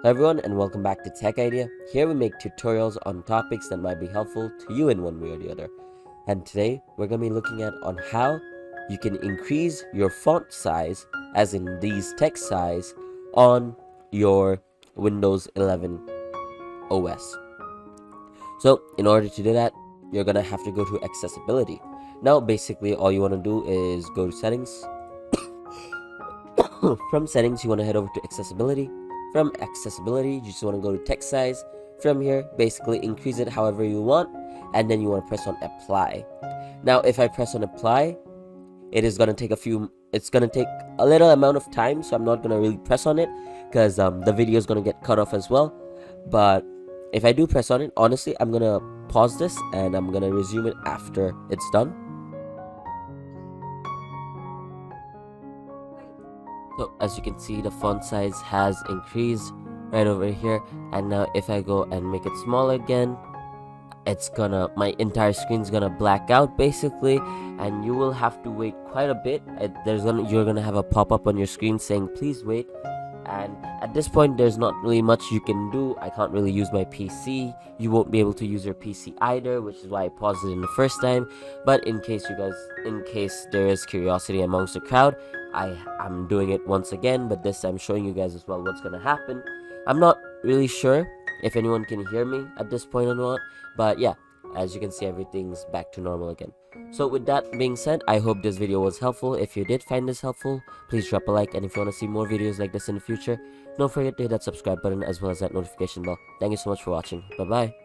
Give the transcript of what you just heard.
Hello everyone and welcome back to Tech Idea. Here we make tutorials on topics that might be helpful to you in one way or the other. And today we're going to be looking at on how you can increase your font size, as in these text size, on your Windows 11 OS. So in order to do that, you're going to have to go to accessibility. Now basically all you want to do is go to settings. From settings you want to head over to accessibility. From accessibility, you just want to go to text size. From here, basically increase it however you want, and then you want to press on apply. Now, if I press on apply, it's going to take a little amount of time, so I'm not going to really press on it because the video is going to get cut off as well. But if I do press on it, honestly, I'm going to pause this and I'm going to resume it after it's done. So as you can see, the font size has increased right over here, and now if I go and make it small again, my entire screen's gonna black out basically, and you will have to wait quite a bit. You're gonna have a pop-up on your screen saying please wait, and at this point there's not really much you can do. I can't really use my PC. You won't be able to use your PC either, which is why I paused it in the first time. But in case there is curiosity amongst the crowd, I'm doing it once again, but this time showing you guys as well what's gonna happen. I'm not really sure if anyone can hear me at this point or not, but yeah, as you can see, everything's back to normal again. So with that being said, I hope this video was helpful. If you did find this helpful, please drop a like, and if you want to see more videos like this in the future, don't forget to hit that subscribe button as well as that notification bell. Thank you so much for watching. Bye bye.